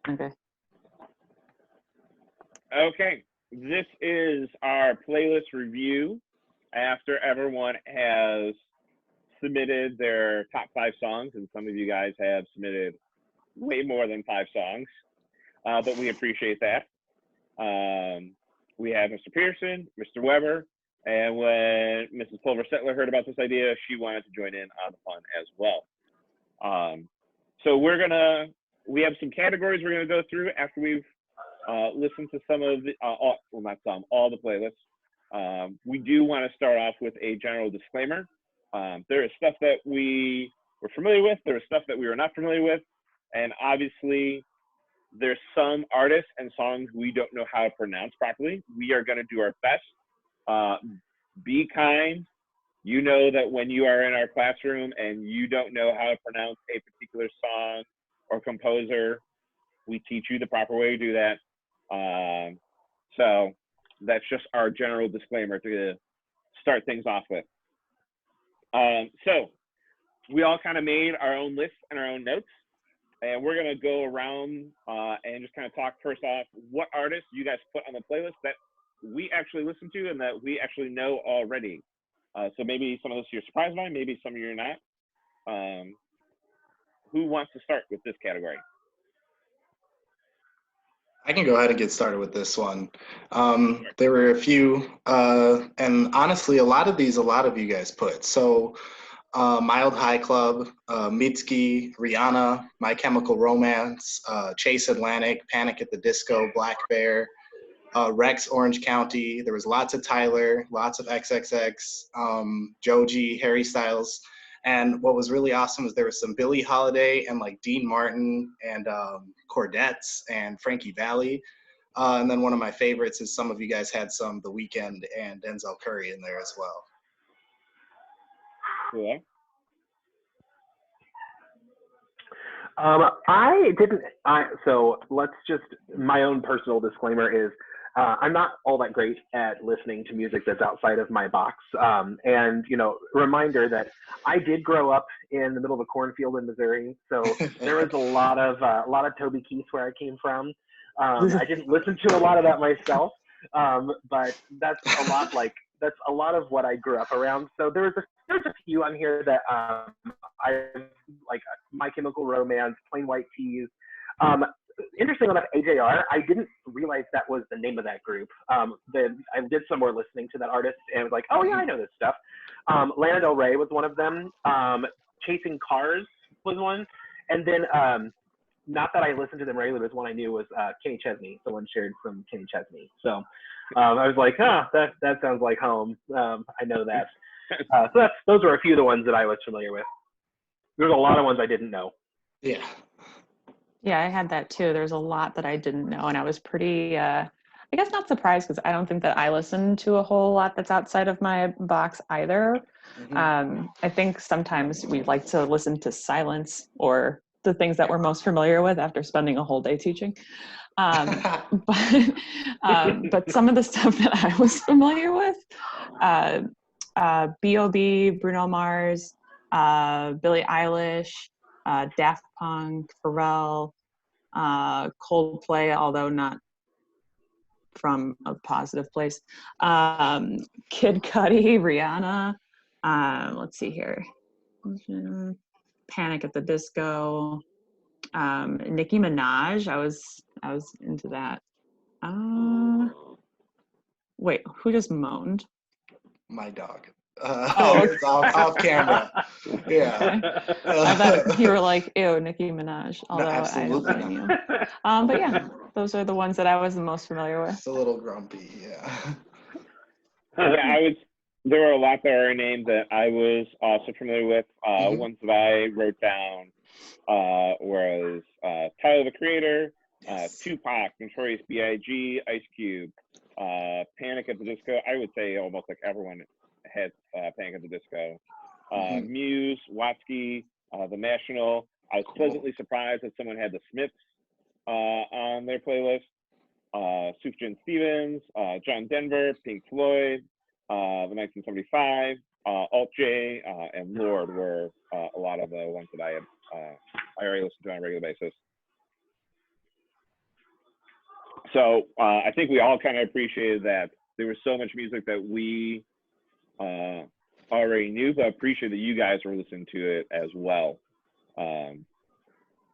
Okay. Okay, this is our playlist review after everyone has submitted their top 5 songs, and some of you guys have submitted way more than 5 songs, but we appreciate that. We have Mr. Pearson, Mr. Weber, and when Mrs. Pulver Settler heard about this idea, she wanted to join in on the fun as well. So we have some categories we're gonna go through after we've listened to some of the, all the playlists. We do want to start off with a general disclaimer. There is stuff that we were familiar with, there is stuff that we were not familiar with, and obviously there's some artists and songs we don't know how to pronounce properly. We are going to do our best. Be kind. You know that when you are in our classroom and you don't know how to pronounce a particular song or composer, we teach you the proper way to do that. So that's just our general disclaimer to start things off with. So we all kind of made our own lists and our own notes, and we're going to go around and just kind of talk first off what artists you guys put on the playlist that we actually listen to and that we actually know already. So maybe some of those you're surprised by, maybe some of you are not. Who wants to start with this category? I can go ahead and get started with this one. There were a few, and honestly, a lot of you guys put. So Mild High Club, Mitski, Rihanna, My Chemical Romance, Chase Atlantic, Panic at the Disco, Black Bear, Rex Orange County. There was lots of Tyler, lots of XXX, Joji, Harry Styles. And what was really awesome was there was some Billie Holiday and like Dean Martin and Cordettes and Frankie Valli. And then one of my favorites is some of you guys had some The Weeknd and Denzel Curry in there as well. Yeah. So let's just, my own personal disclaimer is I'm not all that great at listening to music that's outside of my box. And, reminder that I did grow up in the middle of a cornfield in Missouri. So there was a lot of Toby Keith where I came from. I didn't listen to a lot of that myself, but that's a lot of what I grew up around. So there's a few on here that I like, My Chemical Romance, Plain White Tees. Interesting enough, AJR, I didn't realize that was the name of that group. I did some more listening to that artist and was like, oh yeah, I know this stuff. Lana Del Rey was one of them. Chasing Cars was one. And then, not that I listened to them regularly, but one I knew was Kenny Chesney. Someone shared some Kenny Chesney. So I was like, that sounds like home. I know that. So those were a few of the ones that I was familiar with. There's a lot of ones I didn't know. Yeah. Yeah, I had that too. There's a lot that I didn't know, and I was pretty, I guess not surprised because I don't think that I listen to a whole lot that's outside of my box either. Mm-hmm. I think sometimes we like to listen to silence or the things that we're most familiar with after spending a whole day teaching. But some of the stuff that I was familiar with, B.O.B., Bruno Mars, Billie Eilish, Daft Punk, Pharrell, Coldplay, although not from a positive place, Kid Cudi, Rihanna, let's see here, Panic at the Disco, Nicki Minaj. I was into that. Wait, who just moaned? My dog. It's off camera. Yeah. I thought you were like, ew, Nicki Minaj. Although No, absolutely I don't blame you. But yeah, those are the ones that I was the most familiar with. It's a little grumpy, yeah. Yeah, there were a lot that are named that I was also familiar with. Ones that I wrote down was Tyler the Creator, yes. Tupac, Notorious B.I.G., Ice Cube, Panic at the Disco. I would say almost like everyone had Panic at the Disco. Muse, Watsky, The National. I was pleasantly surprised that someone had the Smiths on their playlist. Sufjan Stevens, John Denver, Pink Floyd, the 1975, Alt J, and Lorde were a lot of the ones that I already listened to on a regular basis. So I think we all kind of appreciated that there was so much music that we already knew, but I appreciate that you guys were listening to it as well. And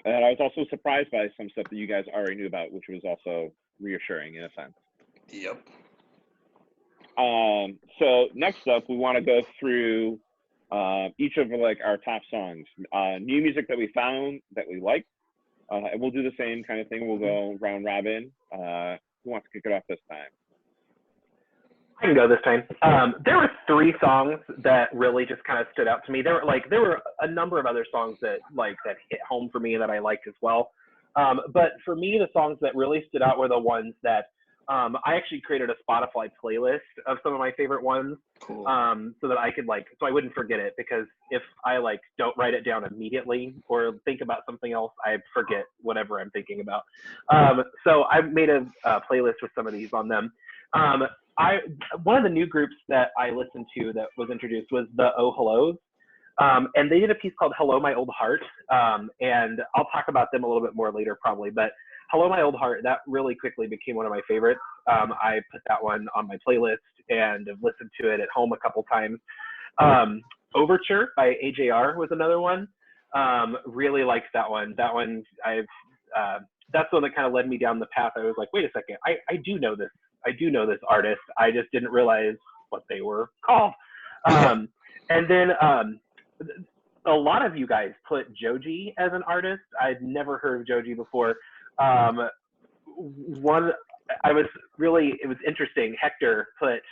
I was also surprised by some stuff that you guys already knew about, which was also reassuring in a sense. Yep. So next up, we want to go through each of like our top songs, new music that we found that we liked, and we'll do the same kind of thing. We'll go round robin. Who wants to kick it off this time? I can go this time. There were 3 songs that really just kind of stood out to me. There were a number of other songs that hit home for me that I liked as well. But for me, the songs that really stood out were the ones that I actually created a Spotify playlist of some of my favorite ones. Cool. So that I could so I wouldn't forget it, because if I don't write it down immediately or think about something else, I forget whatever I'm thinking about. So I made a playlist with some of these on them. One of the new groups that I listened to that was introduced was the Oh Hellos. And they did a piece called Hello My Old Heart. And I'll talk about them a little bit more later probably, but Hello My Old Heart, that really quickly became one of my favorites. I put that one on my playlist and have listened to it at home a couple times. Overture by AJR was another one. Really liked that one. That one, that's the one that kind of led me down the path. I was like, wait a second, I do know this. I do know this artist. I just didn't realize what they were called. And then a lot of you guys put Joji as an artist. I'd never heard of Joji before. It was interesting. Hector put,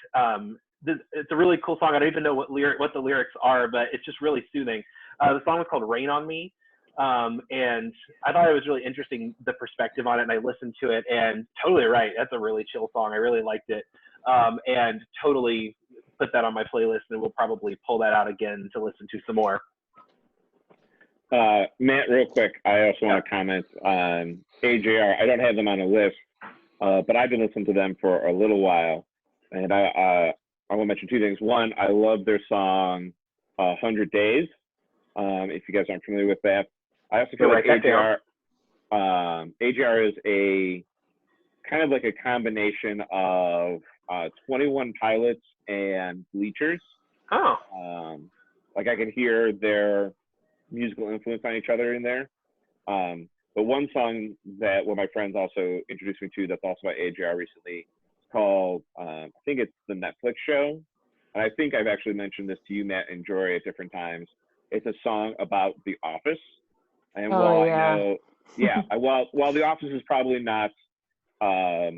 it's a really cool song. I don't even know what the lyrics are, but it's just really soothing. The song was called Rain on Me. And I thought it was really interesting, the perspective on it, and I listened to it, and totally right. That's a really chill song. I really liked it. And totally put that on my playlist, and we'll probably pull that out again to listen to some more. Matt, real quick, I also want to comment on AJR. I don't have them on a list, but I've been listening to them for a little while, and I want to mention 2 things. One, I love their song 100 Days, if you guys aren't familiar with that. I also feel like AJR is a kind of like a combination of 21 Pilots and Bleachers. Oh. Like I can hear their musical influence on each other in there. But one song that one of my friends also introduced me to that's also by AJR recently, called, I think it's The Netflix Show. And I think I've actually mentioned this to you, Matt and Jory, at different times. It's a song about The Office. And while I know, while The Office is probably not a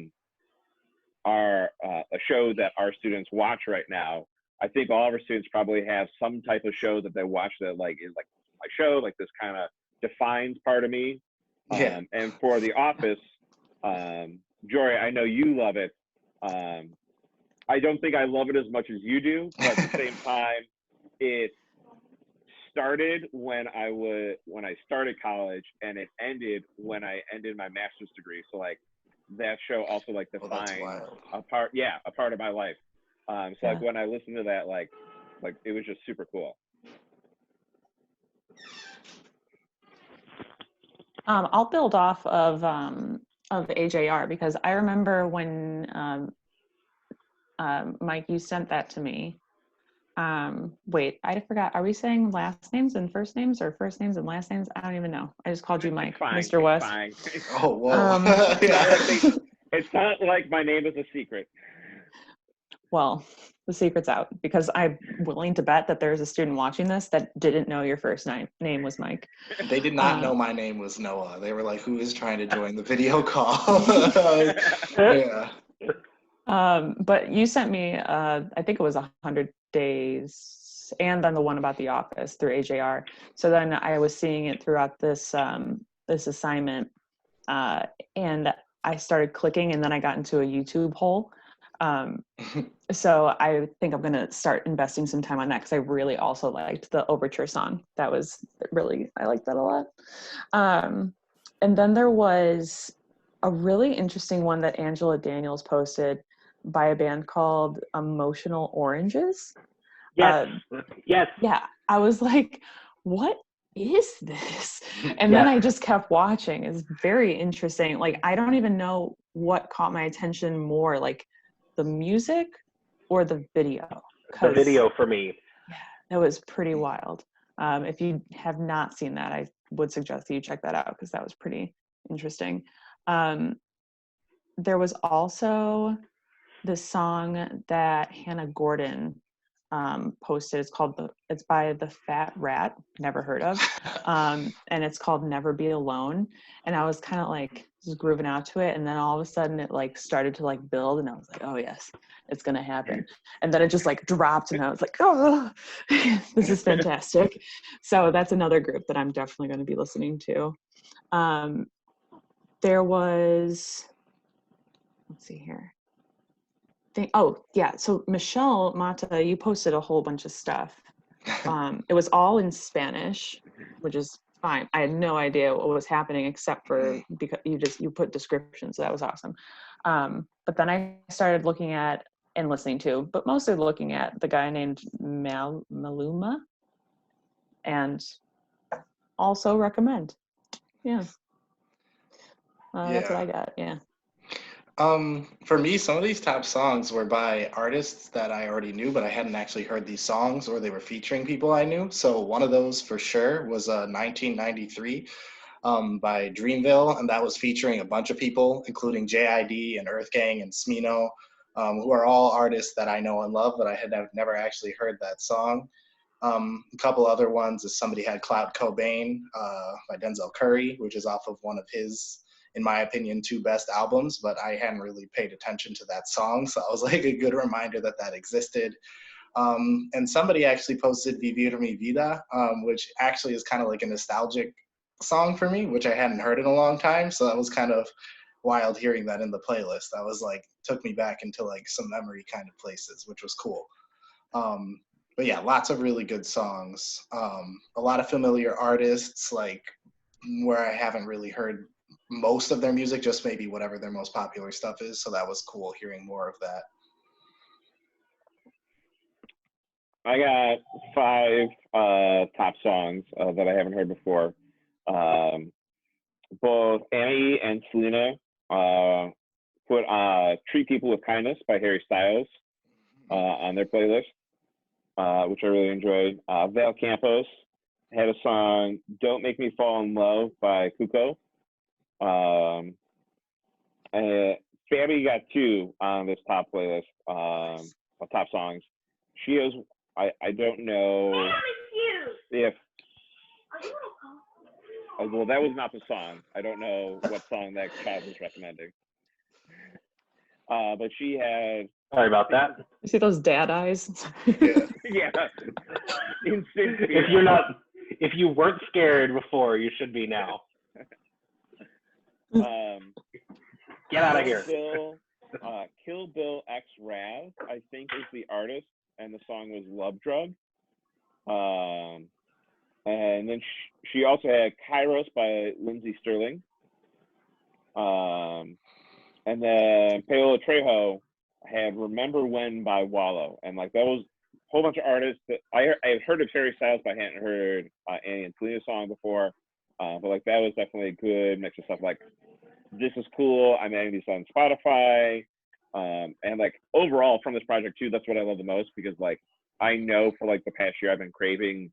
show that our students watch right now, I think all of our students probably have some type of show that they watch that is like my show, like this kind of defines part of me. Yeah. And for The Office, Jory, I know you love it. I don't think I love it as much as you do, but at the same time, it started when I started college, and it ended when I ended my master's degree. So that show also defined a part of my life. So when I listened to that, it was just super cool. I'll build off of AJR, because I remember when Mike, you sent that to me. Wait, I forgot. Are we saying last names and first names, or first names and last names? I don't even know. I just called you Mike, fine, Mr. West. Fine. Oh, whoa. It's not like my name is a secret. Well, the secret's out, because I'm willing to bet that there's a student watching this that didn't know your first name was Mike. They did not know my name was Noah. They were like, who is trying to join the video call? Yeah. But you sent me, I think it was 100 Days, and then the one about The Office through AJR. So then I was seeing it throughout this this assignment, and I started clicking, and then I got into a YouTube hole. So I think I'm going to start investing some time on that, because I really also liked the Overture song. That was really, I liked that a lot. And then there was a really interesting one that Angela Daniels posted by a band called Emotional Oranges. Yes. Yes. Yeah. I was like, what is this? And then I just kept watching. It's very interesting. Like, I don't even know what caught my attention more, like the music or the video. The video for me. Yeah, it was pretty wild. If you have not seen that, I would suggest that you check that out because that was pretty interesting. There was also this song that Hannah Gordon posted. It's by The Fat Rat, never heard of. And it's called Never Be Alone. And I was kind of like just grooving out to it. And then all of a sudden it like started to like build and I was like, oh yes, it's going to happen. And then it just like dropped and I was like, oh, this is fantastic. So that's another group that I'm definitely going to be listening to. There was, let's see here. So Michelle Mata, you posted a whole bunch of stuff. It was all in Spanish, which is fine. I had no idea what was happening except for because you put descriptions, so that was awesome. But then I started looking at and listening to, but mostly looking at the guy named Maluma, and also recommend. Yeah. That's what I got. Yeah. For me, some of these top songs were by artists that I already knew, but I hadn't actually heard these songs, or they were featuring people I knew. So one of those for sure was 1993 by Dreamville, and that was featuring a bunch of people, including JID and Earth Gang and Smino, who are all artists that I know and love, but I had never actually heard that song. A couple other ones is Somebody Had Cloud Cobain by Denzel Curry, which is off of one of his, in my opinion, 2 best albums, but I hadn't really paid attention to that song. So it was like a good reminder that that existed. And somebody actually posted Vivir Mi Vida, which actually is kind of like a nostalgic song for me, which I hadn't heard in a long time. So that was kind of wild hearing that in the playlist. That was like, took me back into like some memory kind of places, which was cool. But yeah, lots of really good songs. A lot of familiar artists, like where I haven't really heard most of their music, just maybe whatever their most popular stuff is. So that was cool hearing more of that. I got 5 top songs that I haven't heard before. Both Annie and Selena put Treat People with Kindness by Harry Styles on their playlist, which I really enjoyed. Val Campos had a song, Don't Make Me Fall in Love by Kuko. Fabi got 2 on this top playlist of top songs. She has, I don't know if, well, that was not the song. I don't know what song that child was recommending. But she had. Sorry about that. You see those dad eyes? Yeah. If you weren't scared before, you should be now. Get out of here. Kill Bill X Raz, I think, is the artist, and the song was Love Drug. And then she also had Kairos by Lindsey Sterling. And then Paola Trejo had Remember When by Wallow. And like that was a whole bunch of artists that I had heard of Harry Styles, but I hadn't heard Annie and Selena's song before. But like that was definitely a good mix of stuff. Like, this is cool. I'm adding these on Spotify. And like overall from this project too, that's what I love the most, because like I know for like the past year I've been craving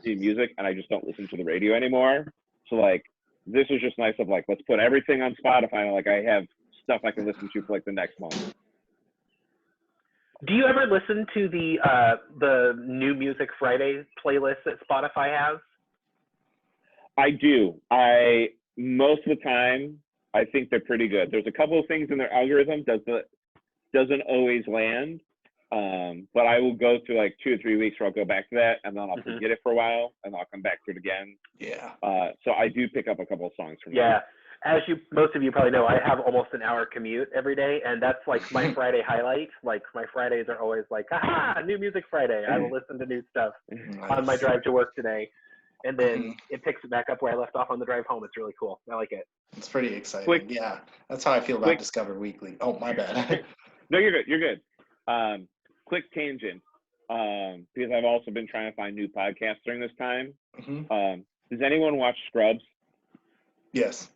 new music and I just don't listen to the radio anymore. So like this was just nice of like, let's put everything on Spotify and like I have stuff I can listen to for like the next month. Do you ever listen to the New Music Friday playlist that Spotify has? I do. Most of the time I think they're pretty good. There's a couple of things in their algorithm doesn't always land. But I will go through like 2 or 3 weeks where I'll go back to that and then I'll forget it for a while and I'll come back to it again. Yeah. So I do pick up a couple of songs from Yeah. As most of you probably know, I have almost an hour commute every day, and that's like my Friday highlight. Like my Fridays are always like, aha, New Music Friday. I will listen to new stuff on my drive to work today. And then it picks it back up where I left off on the drive home. It's really cool. I like it. It's pretty exciting. Yeah. That's how I feel about Discover Weekly. Oh, my bad. No, you're good. You're good. Quick tangent, because I've also been trying to find new podcasts during this time. Does anyone watch Scrubs? Yes.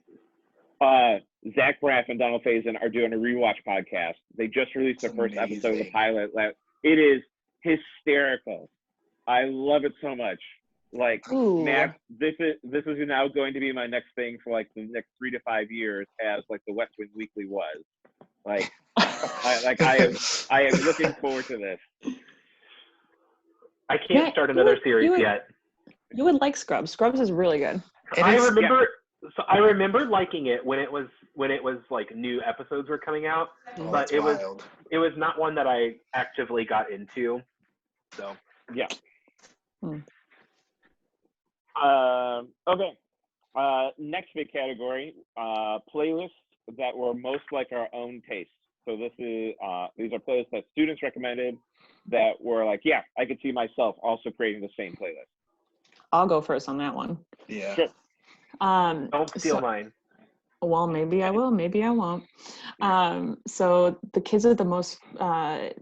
Zach Braff and Donald Faison are doing a rewatch podcast. They just released the It's first episode of the amazing. pilot. It is hysterical. I love it so much. Like, Ooh. Matt, this is now going to be my next thing for like the next 3 to 5 years, as like the West Wing Weekly was. Like, I am looking forward to this. I can't Yeah, start another series would- yet. You would like Scrubs. Scrubs is really good. I remember liking it when it was like new episodes were coming out, Oh, but that's it was wild. not one that I actively got into. So Yeah. Hmm. Okay. Next big category, playlists that were most like our own taste. So this is these are playlists that students recommended that were like, yeah, I could see myself also creating the same playlist. I'll go first on that one. Yeah. Sure. don't steal So- mine. Well, maybe I will, maybe I won't. So the kids that are the most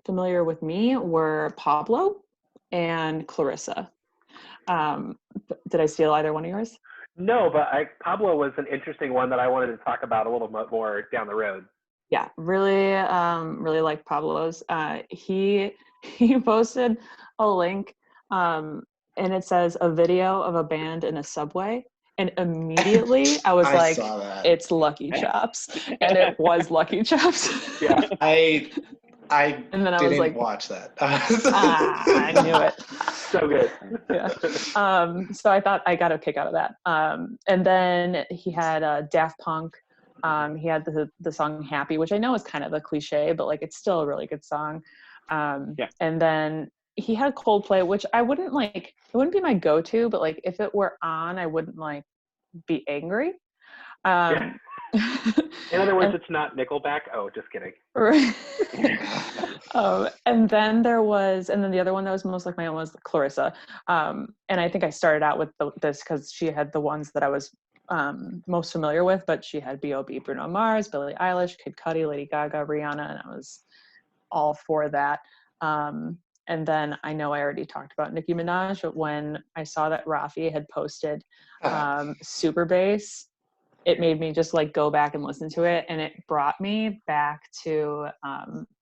familiar with me were Pablo and Clarissa. Did I steal either one of yours? No, but Pablo was an interesting one that I wanted to talk about a little bit more down the road. Yeah, really like Pablo's. He posted a link, and it says a video of a band in a subway, and immediately I was I like, saw that. "It's Lucky Chops," and it was Lucky Chops. Yeah. I And then I didn't was like, watch that. I knew it. So good. Yeah. So I thought I got a kick out of that. And then he had Daft Punk. He had the song Happy, which I know is kind of a cliche, but like it's still a really good song. Yeah. And then he had Coldplay, which I wouldn't like, it wouldn't be my go-to, but like if it were on, I wouldn't like be angry. Yeah. In other words, and- it's not Nickelback. Oh, just kidding. Right. And then the other one that was most like my own was Clarissa. And I think I started out with this because she had the ones that I was most familiar with, but she had B.O.B., Bruno Mars, Billie Eilish, Kid Cudi, Lady Gaga, Rihanna, and I was all for that. And then I know I already talked about Nicki Minaj, but when I saw that Rafi had posted Super Bass, it made me just like go back and listen to it, and it brought me back to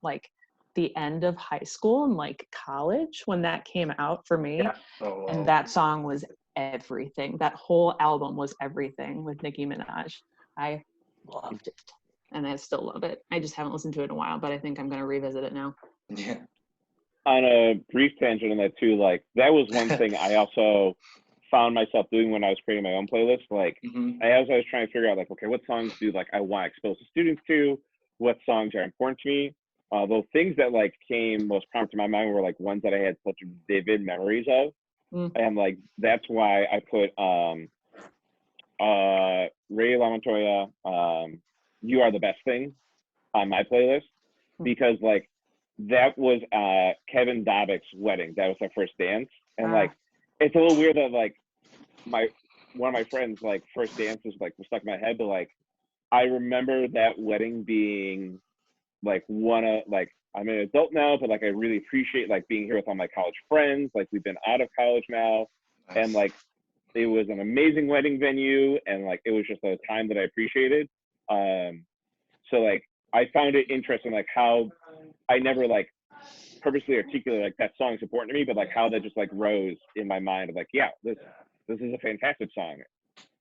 like the end of high school and like college when that came out for me. Yeah. Oh, And that song was everything. That whole album was everything with Nicki Minaj. I loved it, and I still love it. I just haven't listened to it in a while, but I think I'm going to revisit it now. yeah. On a brief tangent on that too, like that was one thing I also found myself doing when I was creating my own playlist. Like Mhm. as I was trying to figure out like, okay, what songs do like I want to expose the students to, what songs are important to me. Those things that like came most prompt to my mind were like ones that I had such vivid memories of. And like that's why I put Ray LaMontoya, You Are the Best Thing on my playlist, because like that was Kevin Dobbick's wedding. That was our first dance. And like it's a little weird that like one of my friends like first dance was like was stuck in my head, but like I remember that wedding being like one of like I'm an adult now, but like I really appreciate like being here with all my college friends. Like we've been out of college now, and like it was an amazing wedding venue, and like it was just a time that I appreciated. So like I found it interesting, like how I never like purposely articulate like that song's important to me, but like how that just like rose in my mind of like, yeah, this is a fantastic song.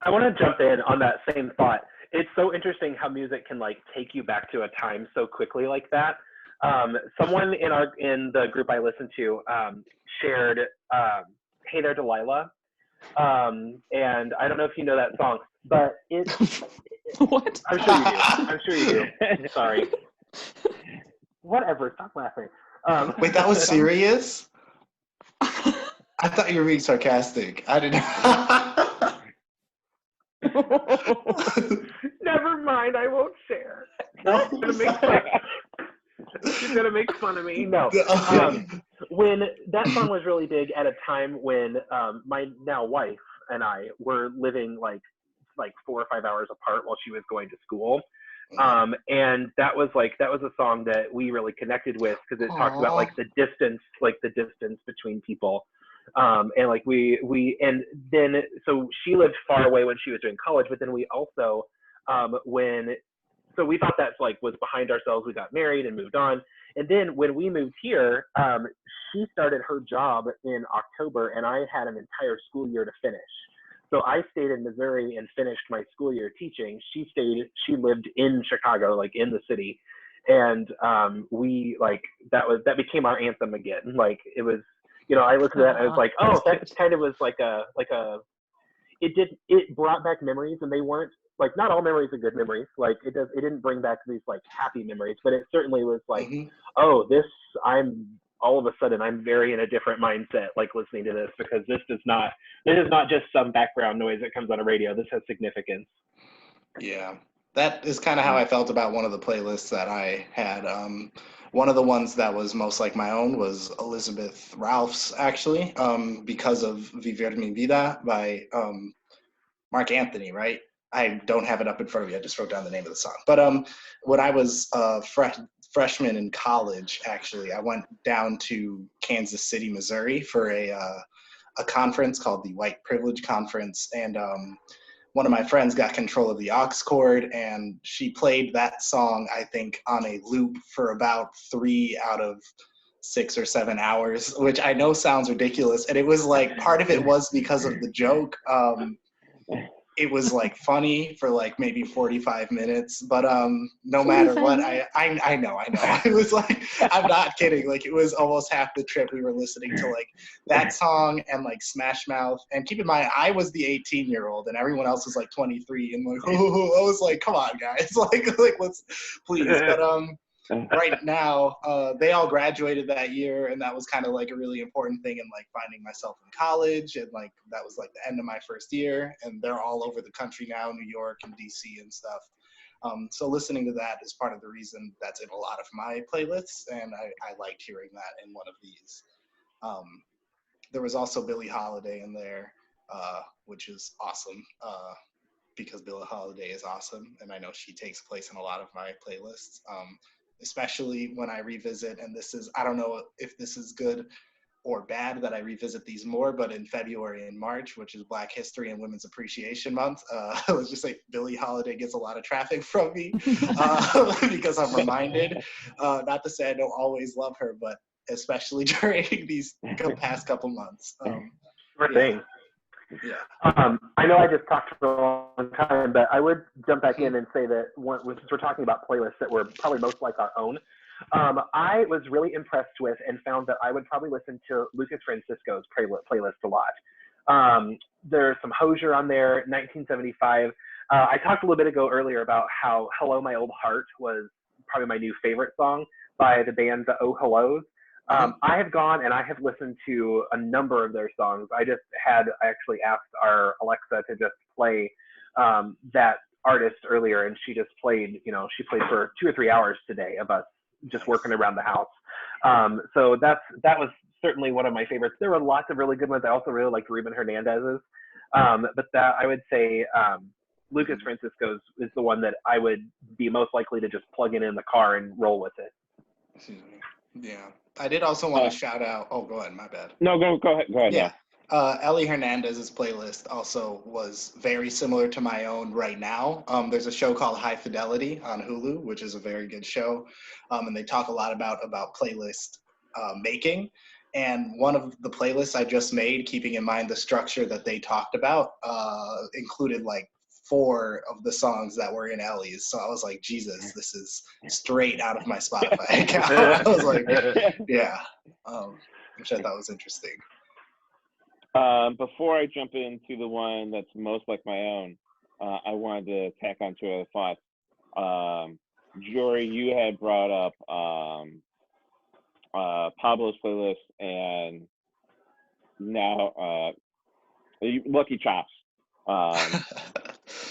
I want to jump in on that same thought. It's so interesting how music can like take you back to a time so quickly like that. Someone in the group I listened to shared "Hey There Delilah," and I don't know if you know that song, but it's What? I'm sure you do. I'm sure you do. Sorry. Whatever. Stop laughing. Wait, that was serious? I thought you were being sarcastic. I didn't. Never mind. I won't share. She's gonna make fun of me. No. When that song was really big at a time when my now wife and I were living like 4 or 5 hours apart while she was going to school. And that was a song that we really connected with because it talked about like the distance between people. And like and then, so she lived far away when she was doing college, but then we also, so we thought that's like was behind ourselves. We got married and moved on. And then when we moved here, she started her job in October, and I had an entire school year to finish. So I stayed in Missouri and finished my school year teaching. She lived in Chicago, like in the city. And we like, that became our anthem again. Like it was, I listened to that and I was like, oh, that kind of was it brought back memories, and they weren't, like, not all memories are good memories. Like it didn't bring back these like happy memories, but it certainly was like, oh, all of a sudden I'm very in a different mindset, like listening to this, because this is not just some background noise that comes on a radio. This has significance. Yeah, that is kind of how I felt about one of the playlists that I had. One of the ones that was most like my own was Elizabeth Ralph's, actually, because of Vivir Mi Vida by Mark Anthony, right? I don't have it up in front of me. I just wrote down the name of the song. But when I was freshman in college, actually, I went down to Kansas City, Missouri for a conference called the White Privilege Conference. And one of my friends got control of the aux cord, and she played that song, I think, on a loop for about 3 out of 6 or 7 hours, which I know sounds ridiculous. And it was like, part of it was because of the joke. It was like funny for like maybe 45 minutes, but no matter what, I know. It was like, I'm not kidding. Like it was almost half the trip we were listening to like that song and like Smash Mouth. And keep in mind, I was the 18-year-old and everyone else was like 23, and like, I was like, come on guys, like let's please. But right now, they all graduated that year, and that was kind of like a really important thing in like finding myself in college, and like that was like the end of my first year, and they're all over the country now, New York and DC and stuff. So listening to that is part of the reason that's in a lot of my playlists, and I liked hearing that in one of these. There was also Billie Holiday in there, which is awesome, because Billie Holiday is awesome, and I know she takes place in a lot of my playlists. Especially when I revisit, and this is, I don't know if this is good or bad that I revisit these more, but in February and March, which is Black History and Women's Appreciation Month, let's just say Billie Holiday gets a lot of traffic from me because I'm reminded, not to say I don't always love her, but especially during these past couple months. Sure thing. Yeah. I know I just talked for a long time, but I would jump back in and say that since we're talking about playlists that were probably most like our own, I was really impressed with and found that I would probably listen to Lucas Francisco's playlist a lot. There's some Hozier on there, 1975. I talked a little bit earlier about how Hello My Old Heart was probably my new favorite song by the band The Oh Hellos. I have gone and I have listened to a number of their songs. I actually asked our Alexa to just play that artist earlier, and she just played, she played for 2 or 3 hours today of us just working around the house. So that was certainly one of my favorites. There were lots of really good ones. I also really liked Ruben Hernandez's, but that I would say Lucas Francisco's is the one that I would be most likely to just plug in the car and roll with it. Yeah. I did also want to shout out. Oh, go ahead. My bad. No, go ahead. Yeah. Ellie Hernandez's playlist also was very similar to my own right now. There's a show called High Fidelity on Hulu, which is a very good show. And they talk a lot about playlist making. And one of the playlists I just made, keeping in mind the structure that they talked about, included like 4 of the songs that were in Ellie's. So I was like, Jesus, this is straight out of my Spotify account. I was like, yeah, which I thought was interesting. Before I jump into the one that's most like my own, I wanted to tack on 2 other thoughts. Jory, you had brought up Pablo's playlist, and now Lucky Chops.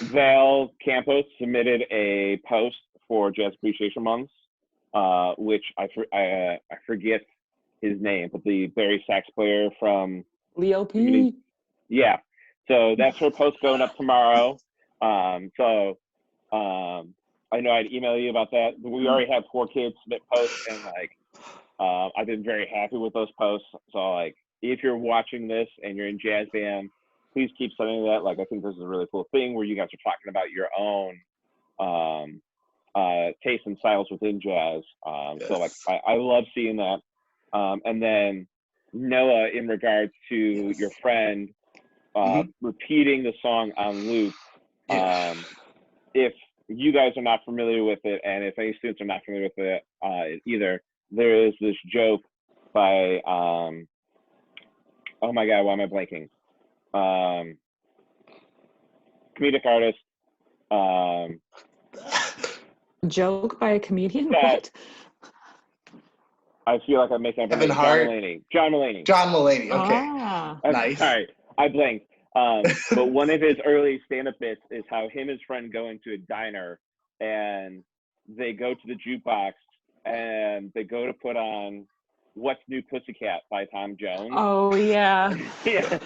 Val Campos submitted a post for Jazz Appreciation Month, which I forget his name, but the Barry sax player from Leo P. Yeah, so that's her post going up tomorrow. So I know I'd email you about that. We already have 4 kids submit posts, and like I've been very happy with those posts. So like if you're watching this and you're in jazz band, please keep sending that. Like, I think this is a really cool thing where you guys are talking about your own taste and styles within jazz. So like, I love seeing that. And then Noah, in regards to your friend repeating the song on loop, if you guys are not familiar with it, and if any students are not familiar with it either, there is this joke by oh my god, why am I blanking? Comedic artist. Joke by a comedian? That- What? I feel like I'm making up a Kevin name. Hart. John Mulaney. John Mulaney. Okay. Ah. Nice. Sorry, I blanked. But one of his early stand-up bits is how him and his friend go into a diner and they go to the jukebox and they go to put on What's New Pussycat by Tom Jones. Oh yeah. Yeah.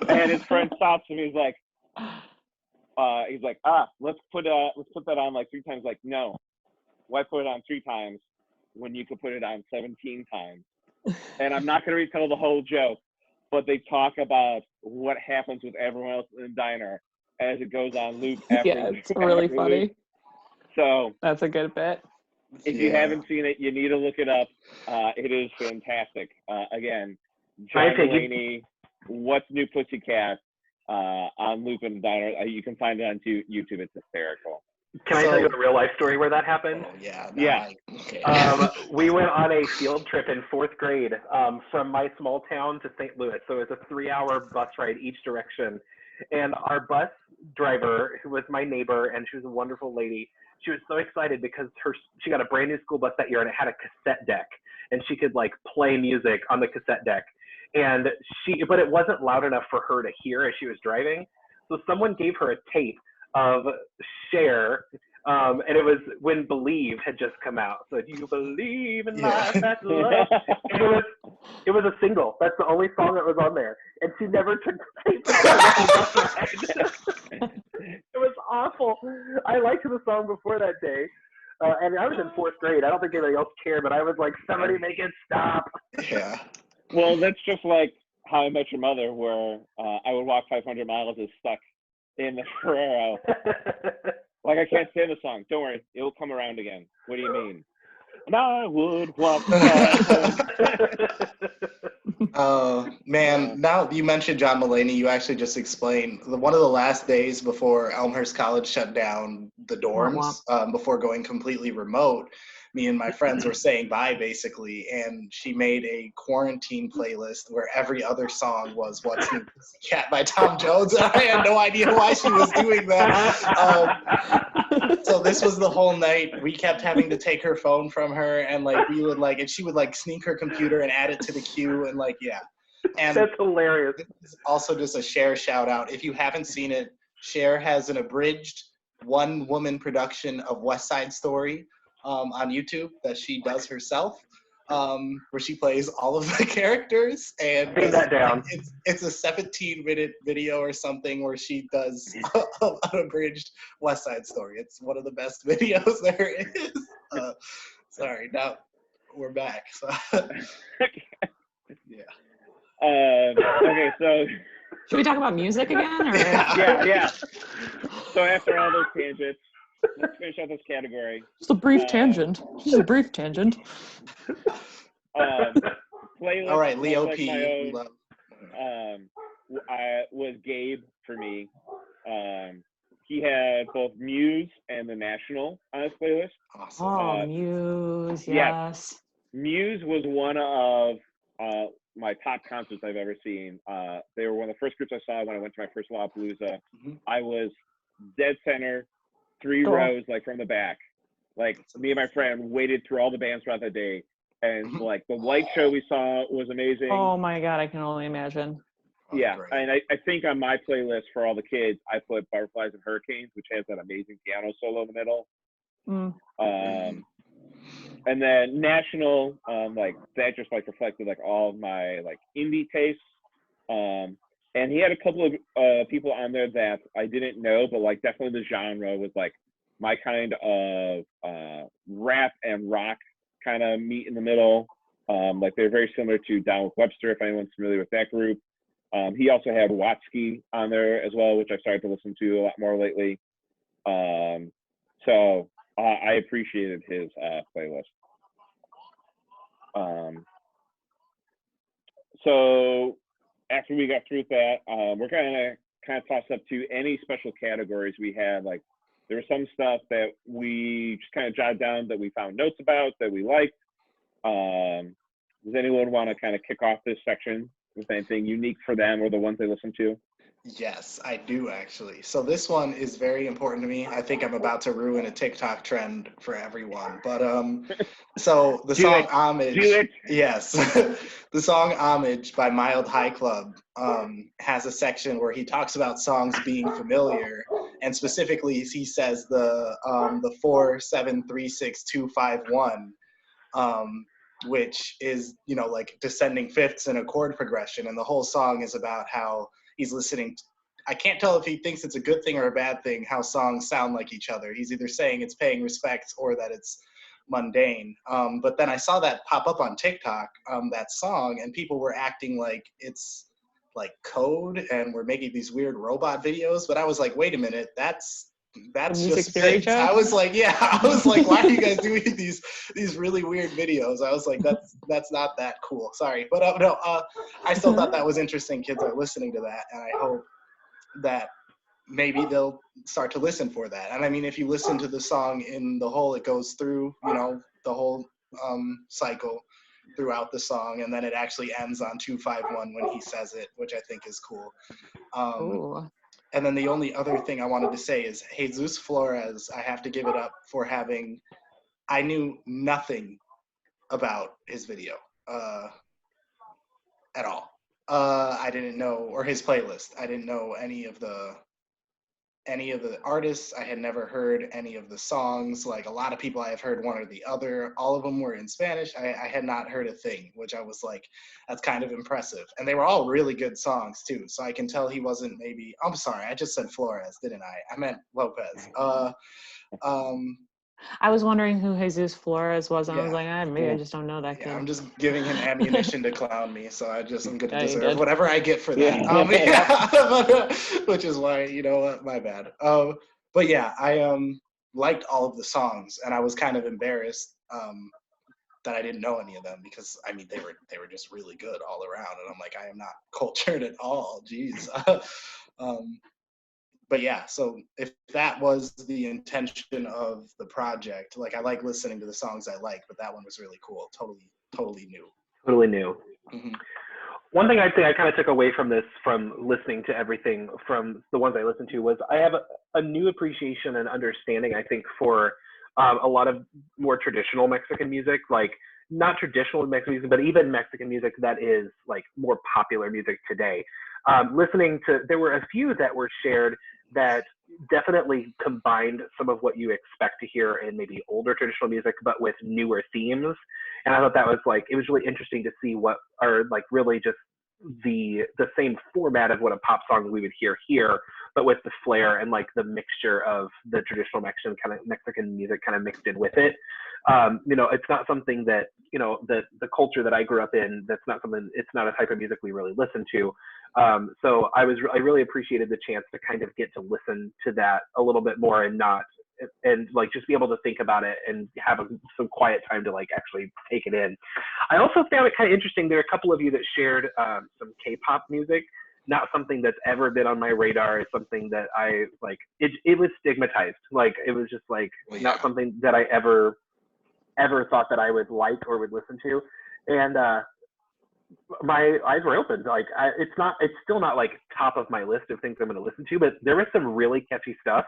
And his friend stops him. He's like, let's put that on like 3 times. Like, no, why put it on 3 times when you could put it on 17 times? And I'm not going to retell the whole joke, but they talk about what happens with everyone else in the diner as it goes on loop after Yeah, it's really after funny. loop. So That's a good bit. if you haven't seen it, you need to look it up. It is fantastic. Again, John Mulaney, What's New Pussycat on loop in the diner. You can find it on YouTube. It's hysterical. Can I tell you a real life story where that happened? Oh, yeah. Yeah. Okay. We went on a field trip in 4th grade from my small town to St. Louis. So it was a 3-hour bus ride each direction. And our bus driver, who was my neighbor, and she was a wonderful lady, she was so excited because she got a brand new school bus that year and it had a cassette deck. And she could like play music on the cassette deck. And but it wasn't loud enough for her to hear as she was driving. So someone gave her a tape of Cher, and it was when Believe had just come out. So do you believe in life after love? And it was a single. That's the only song that was on there. And she never took the tape out. It was awful. I liked the song before that day. And I was in 4th grade. I don't think anybody else cared, but I was like, somebody make it stop. Yeah. Well, that's just like How I Met Your Mother, where I would walk 500 miles is stuck in the Ferrero. Like, I can't stand the song. Don't worry, it will come around again. What do you mean? And I would walk. Man, now you mentioned John Mulaney, you actually just explained one of the last days before Elmhurst College shut down the dorms, before going completely remote. Me and my friends were saying bye basically, and she made a quarantine playlist where every other song was What's New Pussycat by Tom Jones. I had no idea why she was doing that. So this was the whole night. We kept having to take her phone from her, and like we would like, and she would like sneak her computer and add it to the queue, and like And that's hilarious. This is also just a Cher shout out. If you haven't seen it, Cher has an abridged 1-woman production of West Side Story on YouTube that she does herself, where she plays all of the characters, and Bring that down. It's a 17-minute video or something where she does an abridged West Side Story. It's one of the best videos there is. Sorry, now we're back. So. Yeah. Okay, so Should we talk about music again? Or? yeah. So after all those tangents, let's finish out this category. Just a brief tangent. Just a brief tangent. Playlist. All right, Leo like P. my own, was Gabe for me. He had both Muse and The National on his playlist. Awesome. Oh, Muse, yeah. yes. Muse was one of my top concerts I've ever seen. They were one of the first groups I saw when I went to my first Lollapalooza. Mm-hmm. I was dead center, 3 rows, like from the back. Like me and my friend waited through all the bands throughout the day, and like the light show we saw was amazing. Oh my God, I can only imagine. Yeah, Great. and I think on my playlist for all the kids, I put Butterflies and Hurricanes, which has that amazing piano solo in the middle. And then National, like that just like reflected like all of my like indie tastes. And he had a couple of people on there that I didn't know, but like definitely the genre was like my kind of rap and rock kind of meet in the middle. Like they're very similar to Down with Webster, if anyone's familiar with that group. He also had Watsky on there as well, which I started to listen to a lot more lately. So I appreciated his playlist. So after we got through that, we're gonna kind of toss up to any special categories we had. Like there was some stuff that we just kind of jotted down that we found notes about that we liked. Does anyone want to kind of kick off this section with anything unique for them or the ones they listen to? Yes, I do actually. So this one is very important to me. I think I'm about to ruin a TikTok trend for everyone. But so the song Homage. Do it. Yes. The song Homage by Mild High Club has a section where he talks about songs being familiar, and specifically he says the 4-7-3-6-2-5-1, which is, you know, like descending fifths in a chord progression, and the whole song is about how he's listening. I can't tell if he thinks it's a good thing or a bad thing how songs sound like each other. He's either saying it's paying respect or that it's mundane. But then I saw that pop up on TikTok, that song, and people were acting like it's like code and we're making these weird robot videos. But I was like, wait a minute, that's music just theory things. joke? I was like, yeah, I was like, why are you guys doing these really weird videos? I was like, that's not that cool. Sorry, but no, I still thought that was interesting. Kids are listening to that, and I hope that maybe they'll start to listen for that. And I mean, if you listen to the song in the whole, it goes through, you know, the whole cycle throughout the song, and then it actually ends on 2-5-1 when he says it, which I think is cool. Ooh. And then the only other thing I wanted to say is Jesus Flores, I have to give it up for having, I knew nothing about his video at all. I didn't know, or his playlist. I didn't know any of the artists. I had never heard any of the songs. Like a lot of people, I have heard one or the other. All of them were in Spanish. I had not heard a thing, which I was like, that's kind of impressive. And they were all really good songs too. So I can tell he wasn't maybe, I'm sorry, I just said Flores, didn't I? I meant Lopez. I was wondering who Jesus Flores was, and I was Yeah. like, maybe I just don't know that kid. Yeah, I'm just giving him ammunition to clown me, so I'm going to Yeah, you deserve did. whatever I get for that. Which is why, you know what, my bad. But yeah, I liked all of the songs, and I was kind of embarrassed that I didn't know any of them because I mean they were just really good all around, and I'm like, I am not cultured at all. Jeez. But yeah, so if that was the intention of the project, like I like listening to the songs I like, but that one was really cool. Totally new. Totally new. Mm-hmm. One thing I'd say I kind of took away from this, from listening to everything from the ones I listened to, was I have a new appreciation and understanding, I think, for a lot of more traditional Mexican music, like not traditional Mexican music, but even Mexican music that is like more popular music today. Listening to, there were a few that were shared that definitely combined some of what you expect to hear in maybe older traditional music, but with newer themes. And I thought that was like, it was really interesting to see what are like really just the same format of what a pop song we would hear here, but with the flair and like the mixture of the traditional Mexican music kind of mixed in with it. You know, it's not something that, you know, the culture that I grew up in, that's not something, it's not a type of music we really listen to. So I really appreciated the chance to kind of get to listen to that a little bit more and like just be able to think about it and have some quiet time to like actually take it in. I also found it kind of interesting. There are a couple of you that shared some K-pop music. Not something that's ever been on my radar. It's something that I like. It was stigmatized. Like it was just like not something that I ever thought that I would like or would listen to. And my eyes were opened. Like it's still not like top of my list of things I'm going to listen to, but there was some really catchy stuff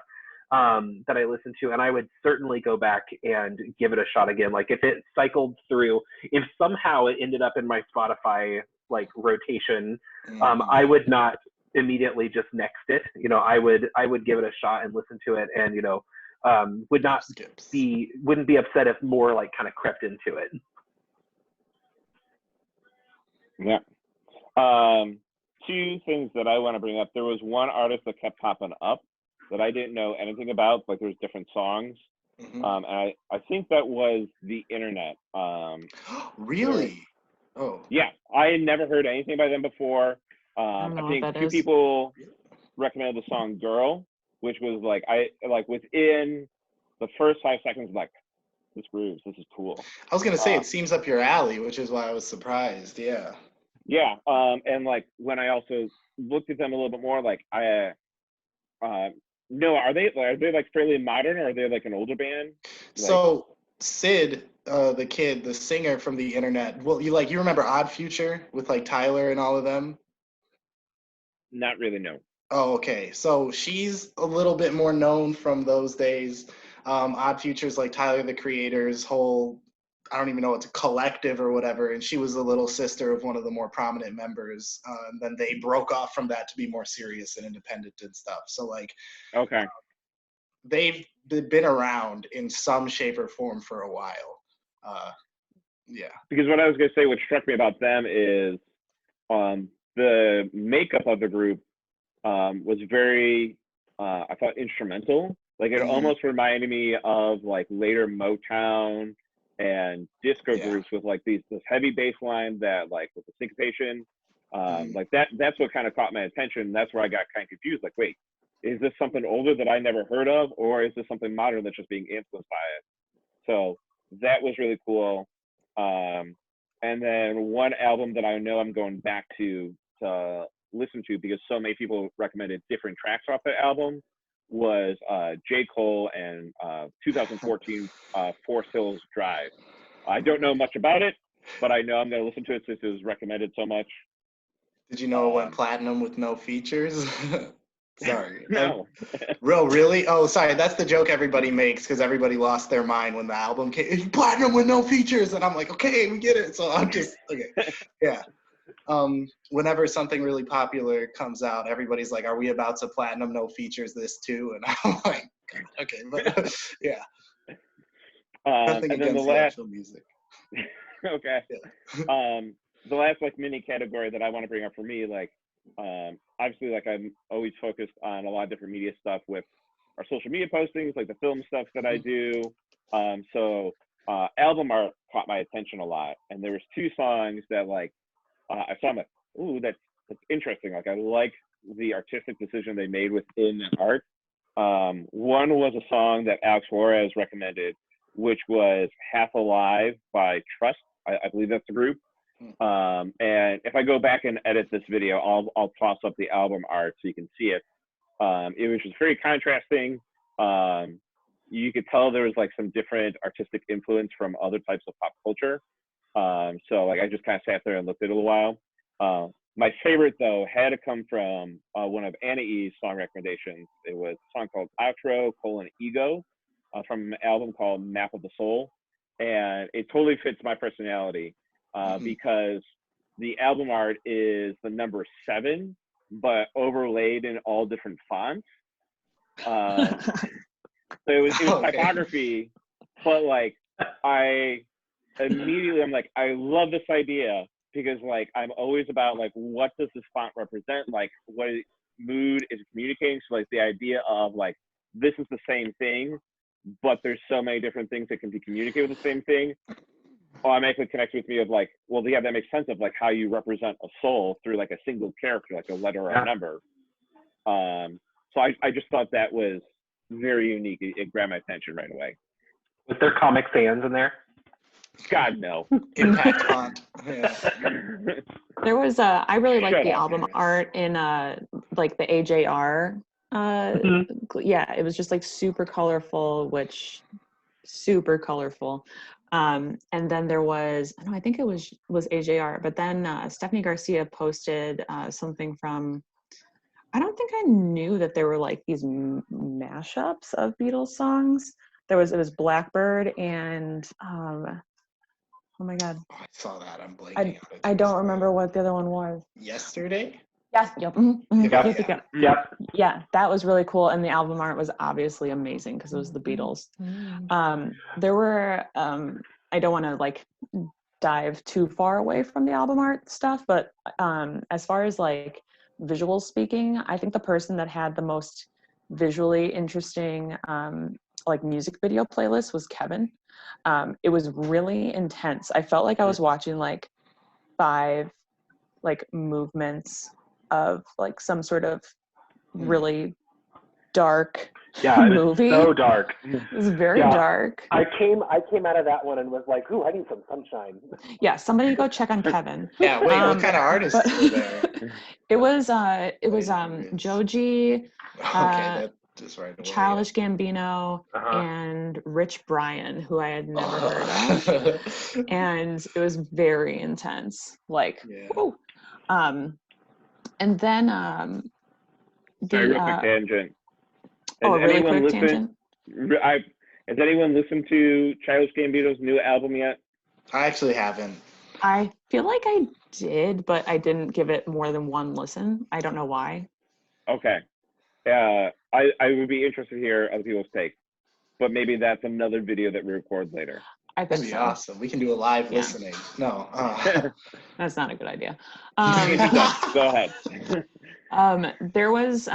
that I listened to, and I would certainly go back and give it a shot again. Like if it cycled through, if somehow it ended up in my Spotify like rotation, I would not immediately just next it. You know, I would give it a shot and listen to it, and you know, wouldn't be upset if more like kind of crept into it. Yeah. Two things that I want to bring up. There was one artist that kept popping up that I didn't know anything about, like there's different songs. Mm-hmm. And I think that was The Internet. Really? Oh, Yeah, I had never heard anything by them before. don't I know what think that two is. people recommended the song "Girl," which was like within the first 5 seconds, like, this grooves, this is cool. I was gonna say it seems up your alley, which is why I was surprised. Yeah. Yeah, and like when I also looked at them a little bit more, like no, are they like fairly modern, or are they like an older band? Like, So Sid, the kid, the singer from the internet. Well, you remember Odd Future with like Tyler and all of them? not really, no. Oh, okay. So she's a little bit more known from those days. Odd Future's like Tyler the Creator's whole, I don't even know, it's a collective or whatever. And she was the little sister of one of the more prominent members. And then they broke off from that to be more serious and independent and stuff. So like Okay. they've been around in some shape or form for a while. Yeah. Because what I was gonna say, what struck me about them is the makeup of the group was very, I thought, instrumental. Like, it almost reminded me of like later Motown and disco groups with like this heavy bass line that, like, with the syncopation, like that's what kind of caught my attention. That's where I got kind of confused. Like, wait, is this something older that I never heard of, or is this something modern that's just being influenced by it? So that was really cool. And then one album that I know I'm going back to listen to, because so many people recommended different tracks off the album, was J. Cole and 2014 Forest Hills Drive. I don't know much about it, but I know I'm going to listen to it since it was recommended so much. Did you know it went platinum with no features? Sorry. No. Really? Oh, sorry. That's the joke everybody makes because everybody lost their mind when the album came. Platinum with no features. And I'm like, okay, we get it. So I'm just, okay. Yeah. Whenever something really popular comes out, everybody's like, are we about to platinum no features this too? And I'm like, okay, but yeah. Nothing And then against the actual music. Okay. Yeah. The last like mini category that I want to bring up for me, like, obviously, like, I'm always focused on a lot of different media stuff with our social media postings, like the film stuff that I do. So album art caught my attention a lot, and there was 2 songs that, like, I saw them, like, ooh, that's interesting. Like, I like the artistic decision they made within the art. One was a song that Alex Juarez recommended, which was "Half Alive" by Trust. I believe that's the group. And if I go back and edit this video, I'll toss up the album art so you can see it. It was just very contrasting. You could tell there was like some different artistic influence from other types of pop culture. So like I just kind of sat there and looked at it a while. My favorite though had to come from one of Anna E's song recommendations. It was a song called Outro: Ego from an album called Map of the Soul, and it totally fits my personality. Because the album art is the number 7, but overlaid in all different fonts. So it was typography, but like I'm like, I love this idea because like I'm always about like, what does this font represent? Like, what mood is it communicating? So like the idea of like, this is the same thing, but there's so many different things that can be communicated with the same thing. Automatically connects with me of like, well, yeah, that makes sense of like how you represent a soul through like a single character, like a letter or a number. So I just thought that was very unique. It grabbed my attention right away. Was there Comic Sans in there? God, no. Impact font. Yeah. There was I really liked Shut the up. album art in like the AJR. Yeah, it was just like super colorful, super colorful. And then there was, I think it was AJR, but then Stephanie Garcia posted something from, I don't think I knew that there were like these mashups of Beatles songs. It was Blackbird and oh my God. Oh, I saw that. I'm blanking. I don't remember what the other one was. Yesterday? Yes. Yep. Yeah, that was really cool. And the album art was obviously amazing because it was the Beatles. There were, I don't want to like dive too far away from the album art stuff, but as far as like visuals speaking, I think the person that had the most visually interesting like music video playlist was Kevin. It was really intense. I felt like I was watching like 5 like movements of like some sort of really dark Yeah, it was movie. so dark. It was very Yeah. dark. I came out of that one and was like, ooh, I need some sunshine. Yeah, somebody go check on Kevin. Yeah, wait, what kind of artists but- were there? It was curious. Joji, Okay, that just right away. Childish Gambino, Uh-huh. and Rich Brian, who I had never heard of. And it was very intense. Like, Yeah. whew. And then Sorry, real quick tangent. oh, a really anyone quick listen- tangent. Has anyone listened to Childish Gambino's new album yet? I actually haven't. I feel like I did, but I didn't give it more than one listen. I don't know why. Okay. I would be interested to hear other people's take, but maybe that's another video that we record later. I think That'd be so. awesome. We can do a live Yeah. listening. No. That's not a good idea. Go ahead. There was,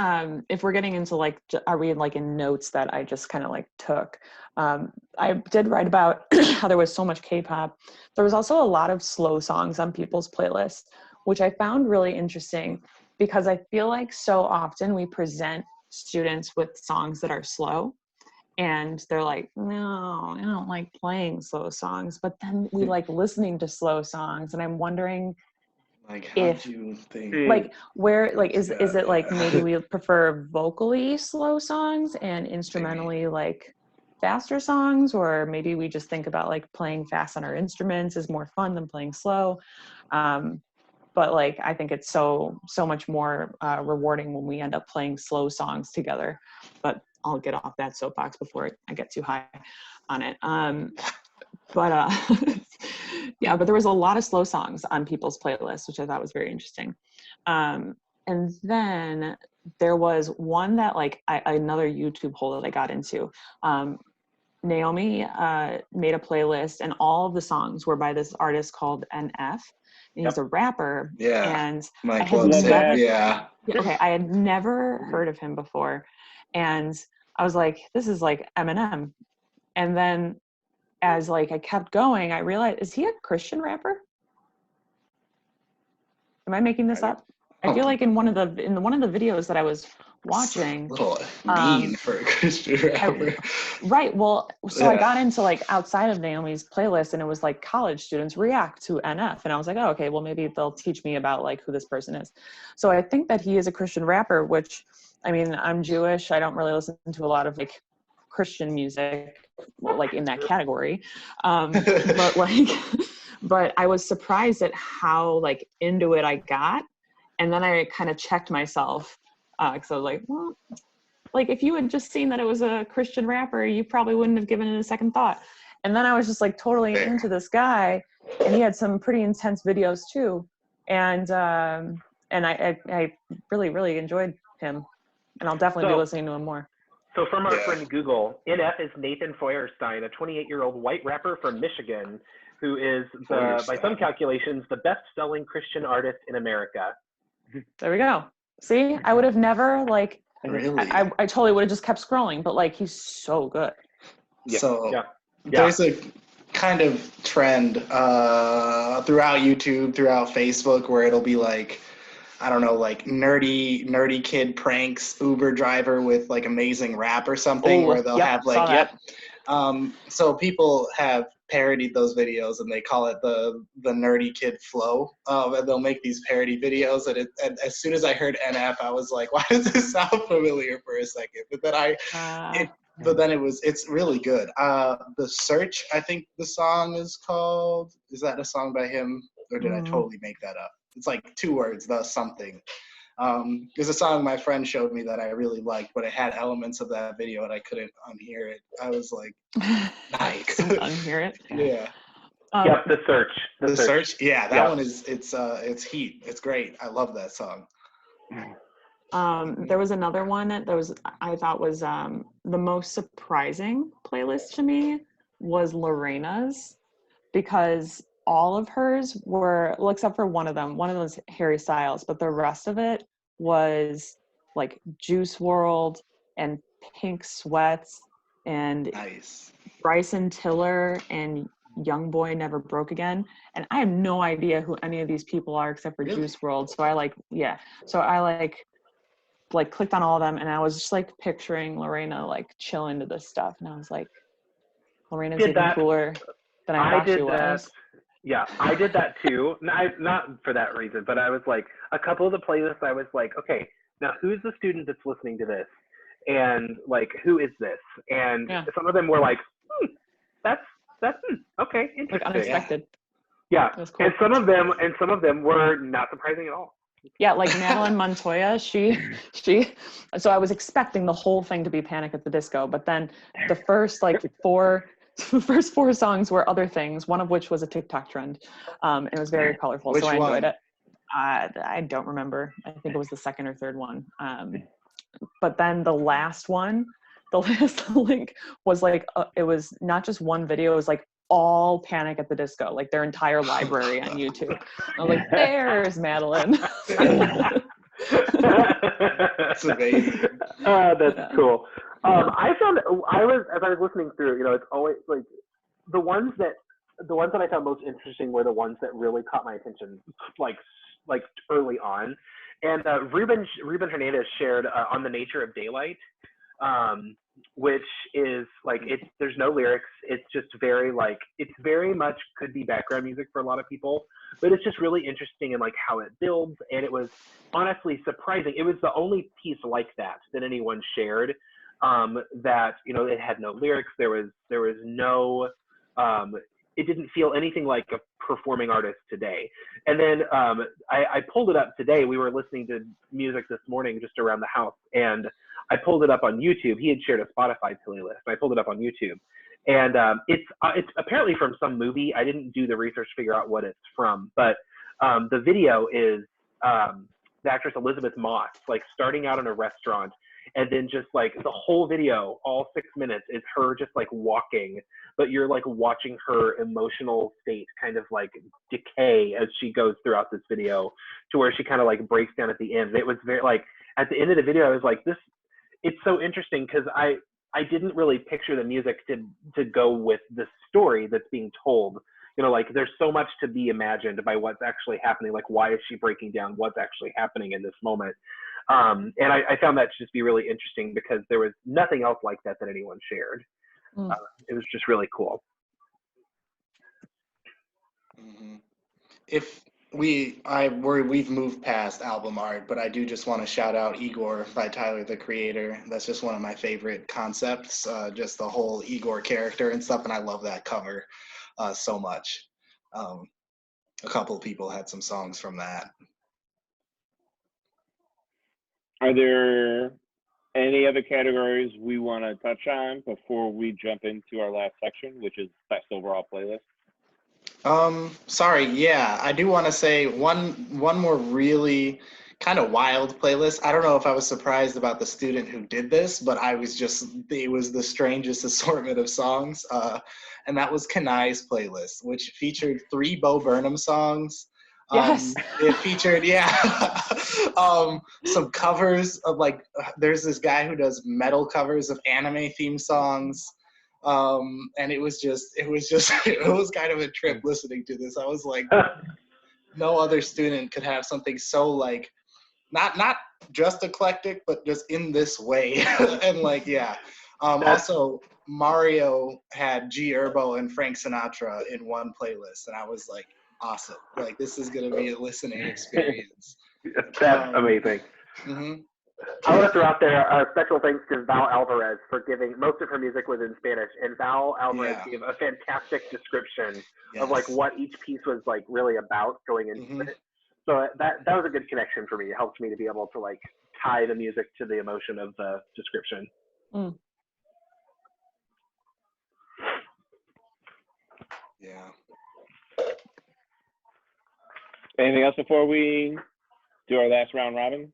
if we're getting into like, are we like in notes that I just kind of like took? I did write about how there was so much K-pop. There was also a lot of slow songs on people's playlists, which I found really interesting because I feel like so often we present students with songs that are slow and they're like, no, I don't like playing slow songs. But then we like listening to slow songs, and I'm wondering, Like, how if- do you think? like where like is Yeah, it like yeah. maybe we prefer vocally slow songs and instrumentally like faster songs, or maybe we just think about like playing fast on our instruments is more fun than playing slow. But like I think it's so much more rewarding when we end up playing slow songs together. But I'll get off that soapbox before I get too high on it. But yeah, but there was a lot of slow songs on people's playlists, which I thought was very interesting. And then there was one that like another YouTube hole that I got into. Naomi made a playlist, and all of the songs were by this artist called NF. And he's a rapper. Yeah. And Mike I had loves it. never- Yeah. okay, I had never heard of him before. And I was like, this is like Eminem. And then as like I kept going, I realized, is he a Christian rapper? Am I making this up? I feel like in one of the videos that I was watching. A little mean for a Christian rapper. Right. Well, so I Yeah. got into like outside of Naomi's playlist, and it was like college students react to NF. And I was like, oh, okay, well, maybe they'll teach me about like who this person is. So I think that he is a Christian rapper, which, I mean, I'm Jewish. I don't really listen to a lot of like Christian music, like in that category. But like, but I was surprised at how like into it I got. And then I kind of checked myself because I was like, well, like if you had just seen that it was a Christian rapper, you probably wouldn't have given it a second thought. And then I was just like totally Fair. into this guy, and he had some pretty intense videos too. And I really, really enjoyed him, and I'll definitely be listening to him more. So from our Yeah. friend Google, NF is Nathan Feuerstein, a 28-year-old white rapper from Michigan, who is, by some calculations, the best-selling Christian artist in America. There we go. See, I would have never like. Really? I totally would have just kept scrolling, but like he's so good. Yeah. So Yeah. there's a kind of trend throughout YouTube, throughout Facebook, where it'll be like, I don't know, like nerdy kid pranks Uber driver with like amazing rap or something, Oh, where they'll yep, have saw like, that. So people have parodied those videos, and they call it the nerdy kid flow. And they'll make these parody videos, and as soon as I heard NF, I was like, why does this sound familiar for a second? But then it's really good. The Search, I think the song is called. Is that a song by him, or did I totally make that up? It's like 2 words, the something. There's a song my friend showed me that I really liked, but it had elements of that video and I couldn't unhear it. I was like, nice. Unhear it. Yeah. Yep, The Search. The Search? Yeah, that Yeah. one is, it's heat. It's great. I love that song. There was another one that I thought was the most surprising playlist to me was Lorena's, because all of hers were, well, except for one of them was Harry Styles, but the rest of it was like Juice WRLD and Pink Sweats and Nice. Bryson Tiller and Young Boy Never Broke Again, and I have no idea who any of these people are except for Really? Juice WRLD. So I clicked on all of them, and I was just like picturing Lorena like chilling to this stuff, and I was like, Lorena's Did even that. cooler than I I thought she did that. was. Yeah, I did that too. Not for that reason, but I was like, a couple of the playlists, I was like, okay, now who's the student that's listening to this? And like, who is this? And Yeah. some of them were like, that's okay, Like interesting. unexpected. Yeah, It was cool. and some of them were not surprising at all. Yeah, like Madeline Montoya, she so I was expecting the whole thing to be Panic at the Disco, but then the first first four songs were other things, one of which was a TikTok trend. It was very colorful, Which so I enjoyed one? it. I don't remember. I think it was the second or third one. But then the last one, the last link was like, it was not just one video, it was like all Panic at the Disco, like their entire library on YouTube. I was like, there's Madeline. That's amazing. That's cool. I found as I was listening through, it's always like the ones that I found most interesting were the ones that really caught my attention, like early on. And Ruben Hernandez shared On the Nature of Daylight, which is like, there's no lyrics. It's just very it's very much could be background music for a lot of people, but it's just really interesting in like how it builds. And it was honestly surprising. It was the only piece like that anyone shared, that, it had no lyrics. There was no, it didn't feel anything like a performing artist today. And then I pulled it up today. We were listening to music this morning just around the house, and I pulled it up on YouTube. He had shared a Spotify playlist. I pulled it up on YouTube, and it's apparently from some movie. I didn't do the research to figure out what it's from, but the video is the actress Elizabeth Moss, like starting out in a restaurant, and then just like the whole video, all 6 minutes, is her just like walking, but you're like watching her emotional state kind of like decay as she goes throughout this video, to where she kind of like breaks down at the end. It was very like, at the end of the video, I was like, it's so interesting, because I didn't really picture the music to go with the story that's being told. Like there's so much to be imagined by what's actually happening. Like, why is she breaking down? What's actually happening in this moment? And I found that to just be really interesting, because there was nothing else like that anyone shared. It was just really cool. Mm-hmm. We've moved past album art, but I do just want to shout out Igor by Tyler, the Creator. That's just one of my favorite concepts, just the whole Igor character and stuff, and I love that cover so much. A couple of people had some songs from that. Are there any other categories we want to touch on before we jump into our last section, which is best overall playlist? Sorry, yeah, I do want to say one more really kind of wild playlist. I don't know if I was surprised about the student who did this, but it was the strangest assortment of songs. And that was Kanai's playlist, which featured 3 Bo Burnham songs. Yes. It featured, some covers of like, there's this guy who does metal covers of anime theme songs. And it was kind of a trip listening to this. I was like, no other student could have something so like, not just eclectic, but just in this way. And like, yeah. Also, Mario had G Herbo and Frank Sinatra in one playlist, and I was like, awesome. Like, this is going to be a listening experience. That's amazing. Mm-hmm. I want to throw out there a special thanks to Val Alvarez for giving, most of her music was in Spanish, and Val Alvarez gave a fantastic description of like what each piece was like really about going into it. So that was a good connection for me. It helped me to be able to like tie the music to the emotion of the description. Yeah. Anything else before we do our last round robin?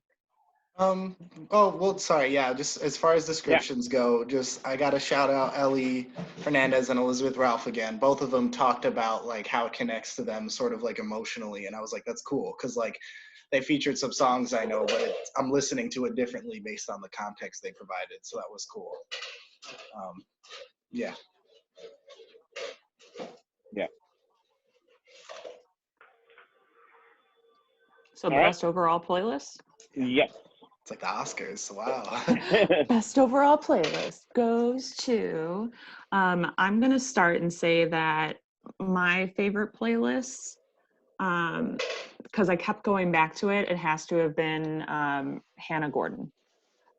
Just as far as descriptions go, I gotta shout out Ellie Hernandez and Elizabeth Ralph again. Both of them talked about like how it connects to them sort of like emotionally, and I was like, that's cool, because like they featured some songs I know, but I'm listening to it differently based on the context they provided, so that was cool. Yeah. So All right. best overall playlist? Yes. It's like the Oscars. Wow. Best overall playlist goes to, I'm going to start and say that my favorite playlists, because I kept going back to it, it has to have been Hannah Gordon.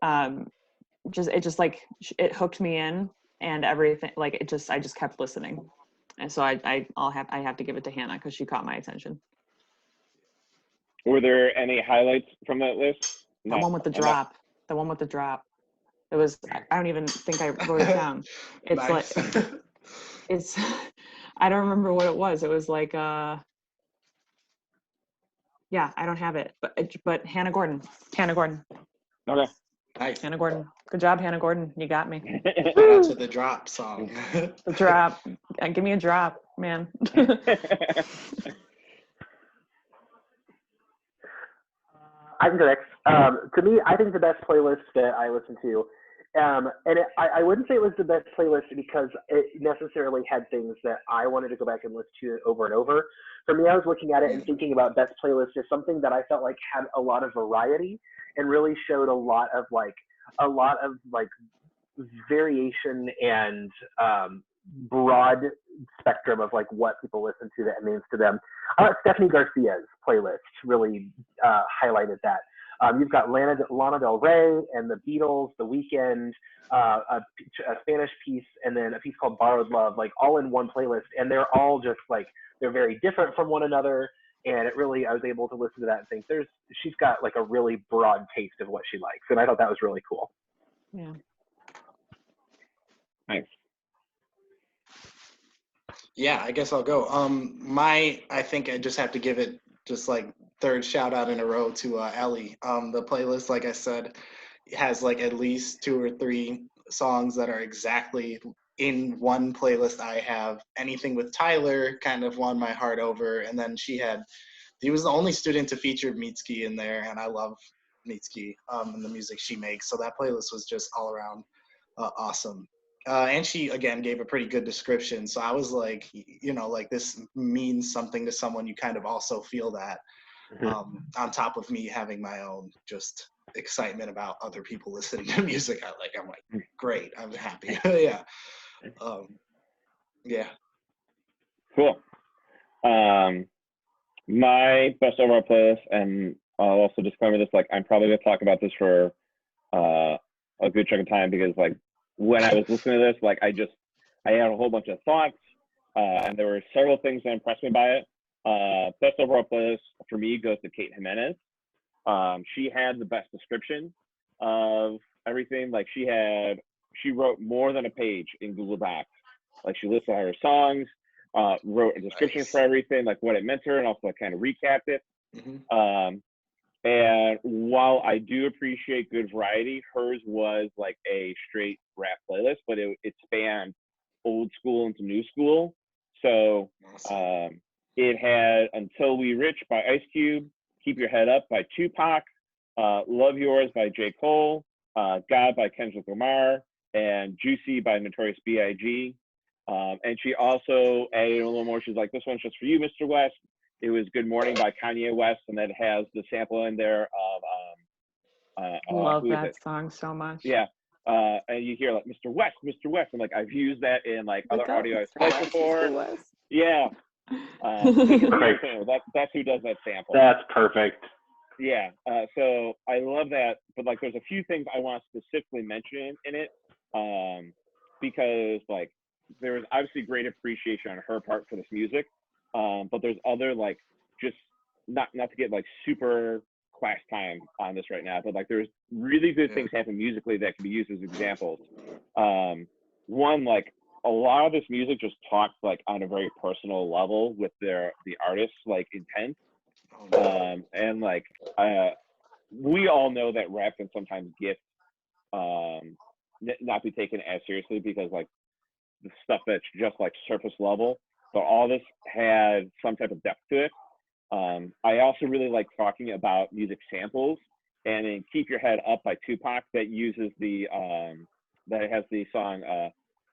It hooked me in, and everything, like I just kept listening. And so I have to give it to Hannah because she caught my attention. Were there any highlights from that list? The one with the drop. The one with the drop. It was, I don't even think I wrote it down. It's Nice. like, it's, I don't remember what it was. It was like, yeah, I don't have it, but Hannah Gordon. Okay. Nice. Hannah Gordon. Good job, Hannah Gordon. You got me. Shout out to the drop song. The drop. Give me a drop, man. I can go next. To me, I think the best playlist that I listen to, I wouldn't say it was the best playlist because it necessarily had things that I wanted to go back and listen to over and over. For me, I was looking at it and thinking about best playlist as something that I felt like had a lot of variety and really showed a lot of variation and broad spectrum of like what people listen to that means to them. Stephanie Garcia's playlist really highlighted that. You've got Lana Del Rey and the Beatles, The Weeknd, a Spanish piece, and then a piece called Borrowed Love, like all in one playlist. And they're all just like, they're very different from one another. And it really, I was able to listen to that and think she's got like a really broad taste of what she likes. And I thought that was really cool. Yeah. Nice. Yeah, I guess I'll go. I think I just have to give it just like third shout out in a row to Ellie. The playlist, like I said, has like at least 2 or 3 songs that are exactly in one playlist I have. Anything with Tyler kind of won my heart over, and then he was the only student to feature Mitski in there, and I love Mitski and the music she makes. So that playlist was just all around awesome. And she, again, gave a pretty good description. So I was like, like this means something to someone. You kind of also feel that on top of me having my own just excitement about other people listening to music. I'm like, great. I'm happy. Yeah. Yeah. Cool. My best overall playlist, and I'll also disclaimer this, like I'm probably going to talk about this for a good chunk of time because like when I was listening to this, like I had a whole bunch of thoughts and there were several things that impressed me by it. Best overall playlist for me goes to Kate Jimenez. She had the best description of everything. Like she wrote more than a page in Google Docs. Like she listed her songs, wrote a description for everything, like what it meant to her, and also like kind of recapped it. Mm-hmm. And while I do appreciate good variety, hers was like a straight rap playlist, but it spanned old school into new school. So it had Until We Rich by Ice Cube, Keep Your Head Up by Tupac, Love Yours by J. Cole, God by Kendrick Lamar, and Juicy by Notorious B.I.G. And she also added a little more. She's like, this one's just for you, Mr. West. It was Good Morning by Kanye West, and that has the sample in there of love that song so much. Yeah. And you hear like Mr. West, and like I've used that in like other audio I've played before. Yeah. That's who does that sample. That's perfect. Yeah. So I love that, but like there's a few things I want to specifically mention in it, because like there's obviously great appreciation on her part for this music. But there's other like just not to get like super class time on this right now, but like there's really good things happen musically that can be used as examples. One, like a lot of this music just talks like on a very personal level with the artist's like intent. And like we all know that rap can sometimes get not be taken as seriously because like the stuff that's just like surface level. So all this had some type of depth to it. I also really like talking about music samples, and in Keep Your Head Up by Tupac that uses that has the song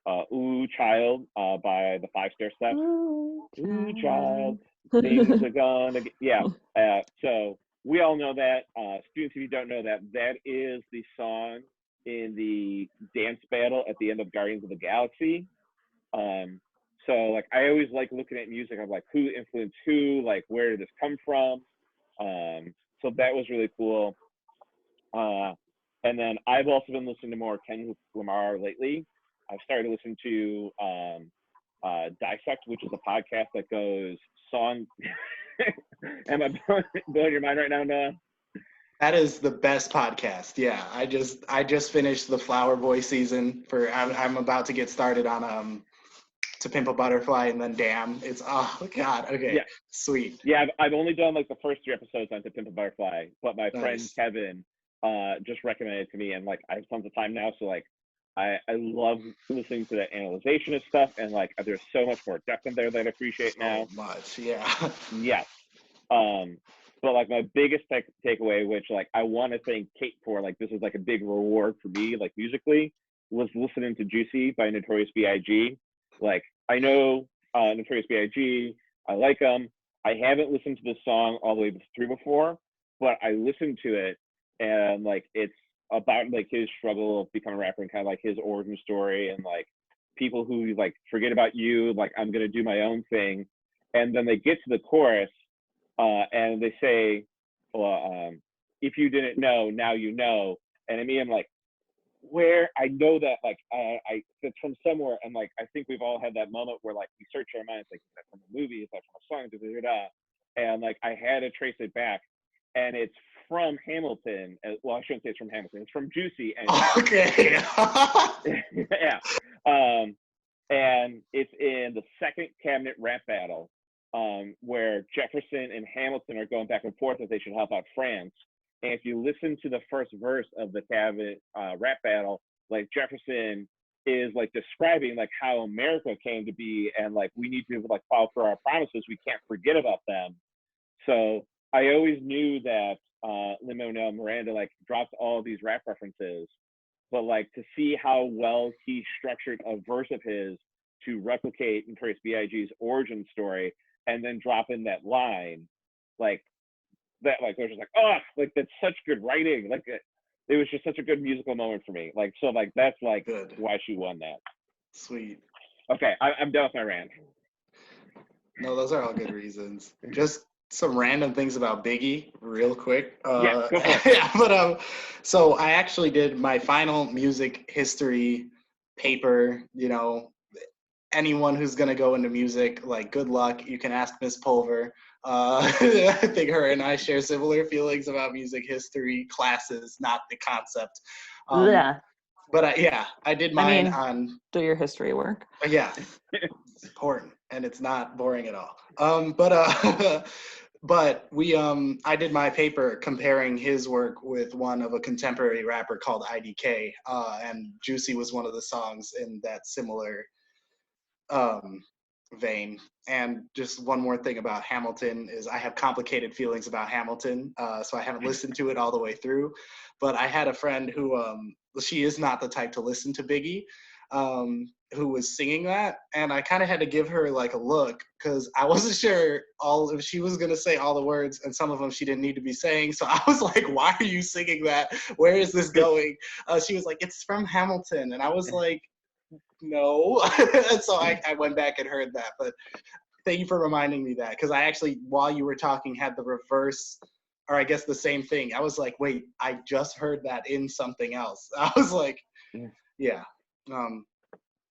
Ooh Child by the Five Stair Steps. Ooh, Ooh Child, things are gonna get, yeah. So we all know that. Students, if you don't know that, that is the song in the dance battle at the end of Guardians of the Galaxy. So like I always like looking at music. I'm like, who influenced who? Like, where did this come from? So that was really cool. And then I've also been listening to more Kendrick Lamar lately. I've started to listen to Dissect, which is a podcast that goes song. Am I blowing your mind right now, Noah? That is the best podcast. Yeah, I just finished the Flower Boy season. I'm about to get started on To Pimp a Butterfly, and then Damn. It's, oh god, okay, Yeah. Sweet. Yeah, I've only done like the first 3 episodes on To Pimp a Butterfly, but my friend Nice. Kevin just recommended it to me, and like I have tons of time now, so like I love listening to the analyzation of stuff, and like there's so much more depth in there that I appreciate now. So much, yeah. Yes. But like my biggest takeaway, which like I want to thank Kate for, like this is like a big reward for me, like musically, was listening to Juicy by Notorious B.I.G. Like I know Notorious B.I.G. I like them. I haven't listened to this song all the way through before, but I listened to it, and like it's about like his struggle of becoming a rapper and kind of like his origin story, and like people who like forget about you, like I'm gonna do my own thing, and then they get to the chorus, and they say, well, if you didn't know, now you know. And I mean, I'm like, where I know that like it's from somewhere, and like I think we've all had that moment where like we search our minds, like is that from a movie, is that from a song, da, da, da, da. And like I had to trace it back, and it's from Hamilton. Well, I shouldn't say it's from Hamilton. It's from Juicy. And Okay. yeah. And it's in the second cabinet rap battle, where Jefferson and Hamilton are going back and forth that they should help out France. And if you listen to the first verse of the cabinet rap battle, like Jefferson is like describing like how America came to be, and like we need to like follow through our promises. We can't forget about them. So I always knew that Lin-Manuel Miranda like dropped all of these rap references, but like to see how well he structured a verse of his to replicate Notorious B.I.G.'s origin story, and then drop in that line, like that, like they're just like, oh, like that's such good writing. Like it was just such a good musical moment for me. Like so, like that's like Good. why she won that. Sweet. Okay, I'm done with my rant. No, those are all good reasons. Just some random things about Biggie, real quick. Yeah, go for it. Yeah, but so I actually did my final music history paper. You know, anyone who's gonna go into music, like, good luck. You can ask Miss Pulver. I think her and I share similar feelings about music history classes, not the concept. Yeah. But I did mine on. Do your history work. Yeah, it's important, and it's not boring at all. But we I did my paper comparing his work with one of a contemporary rapper called IDK, and Juicy was one of the songs in that similar vein. And just one more thing about Hamilton is I have complicated feelings about Hamilton, so I haven't listened to it all the way through. But I had a friend who she is not the type to listen to Biggie, who was singing that, and I kind of had to give her like a look because I wasn't sure if she was gonna say all the words, and some of them she didn't need to be saying. So I was like, "Why are you singing that? Where is this going?" She was like, "It's from Hamilton," and I was like, "No." And so I went back and heard that. But thank you for reminding me that, because I actually, while you were talking, had the reverse, or I guess the same thing. I was like, "Wait, I just heard that in something else." I was like, "Yeah."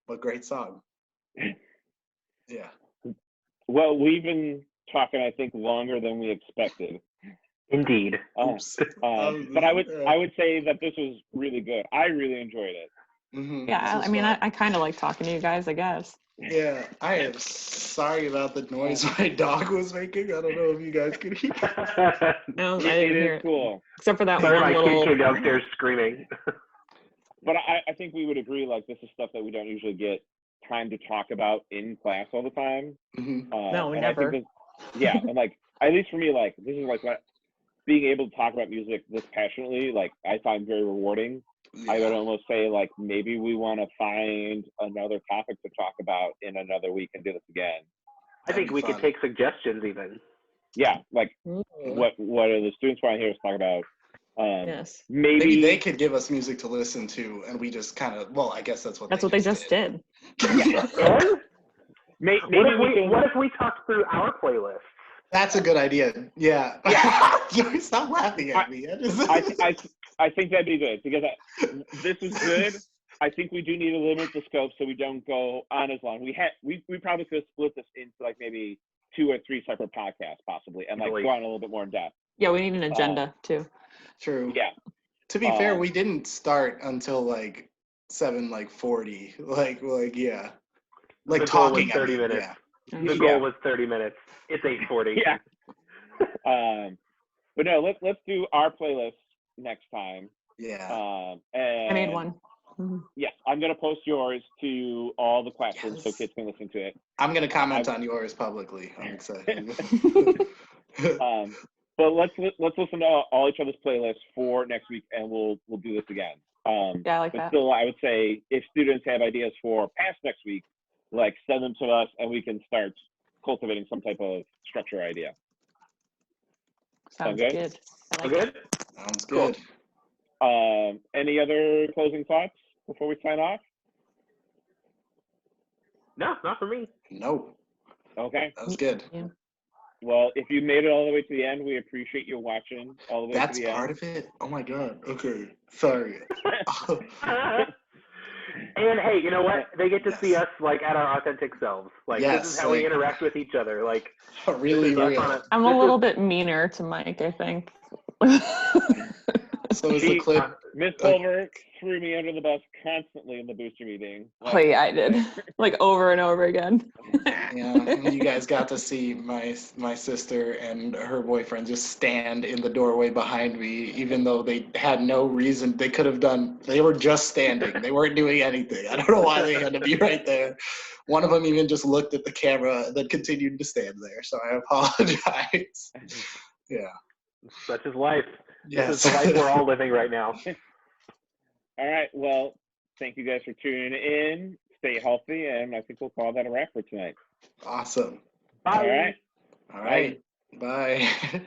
But great song. Yeah. Well, we've been talking, I think, longer than we expected. Indeed. But I would say that this was really good. I really enjoyed it. Mm-hmm. Yeah, I mean, I kind of like talking to you guys, I guess. Yeah, I am sorry about the noise my dog was making. I don't know if you guys could hear. No, I It didn't hear is it. cool. Except for that Sorry, one my little. kids came downstairs screaming. But I think we would agree, like, this is stuff that we don't usually get time to talk about in class all the time. Mm-hmm. No, and never. I think yeah, and like, at least for me, like, this is like what being able to talk about music this passionately, like, I find very rewarding. I would Yeah, almost say like maybe we want to find another topic to talk about in another week and do this again. I that'd think be we could fun. take suggestions even. Yeah, like Ooh, what do the students want to hear us talk about? yes. Maybe they Maybe could give us music to listen to, and we just kind of. Well, I guess that's what That's what they just did. yeah. And Maybe what if we can. what if we talked through our playlists? That's a good idea. Yeah. Yeah. You stop laughing at me. I think that'd be good because this is good. I think we do need to limit the scope so we don't go on as long. We probably could split this into like maybe 2 or 3 separate podcasts possibly, and like Easily. go on a little bit more in depth. Yeah, we need an agenda too. True. Yeah. To be fair, Um, we didn't start until like 7:40. Like yeah. Like The goal was talking. 30 I mean, minutes. yeah. The goal was 30 minutes. It's 8:40. Yeah. But no, let's do our playlist next time. Yeah. And I made one. Mhm. Yes, I'm gonna post yours to all the classrooms so Yes. kids can listen to it. I'm gonna comment on yours publicly. I'm excited. But let's listen to all each other's playlists for next week, and we'll do this again. Yeah, I like But that. still, I would say if students have ideas for past next week, like send them to us, and we can start cultivating some type of structure idea. Sounds Okay. good. I like Good? it. Sounds Cool. good. Any other closing thoughts before we sign off? No, not for me. No, Okay. that was good. Yeah. Well, if you made it all the way to the end, we appreciate you watching all the way That's to the part end. of it. Oh my god. Okay. Sorry. And hey, you know what? They get to see Yes. us like at our authentic selves. Like this Yes, is how we like- interact with each other. Like Really this is us real. on a- I'm this a is- little bit meaner to Mike, I think. So is the clip? Miss Pulver threw me under the bus constantly in the booster meeting. Oh yeah, I did. Like over and over again. Yeah, you guys got to see my sister and her boyfriend just stand in the doorway behind me, even though they had no reason. They could have done. They were just standing. They weren't doing anything. I don't know why they had to be right there. One of them even just looked at the camera and then continued to stand there. So I apologize. Yeah. Such is life. Yes. This is the life we're all living right now. All right. Well, thank you guys for tuning in. Stay healthy, and I think we'll call that a wrap for tonight. Awesome. Bye. All right. All right. Bye.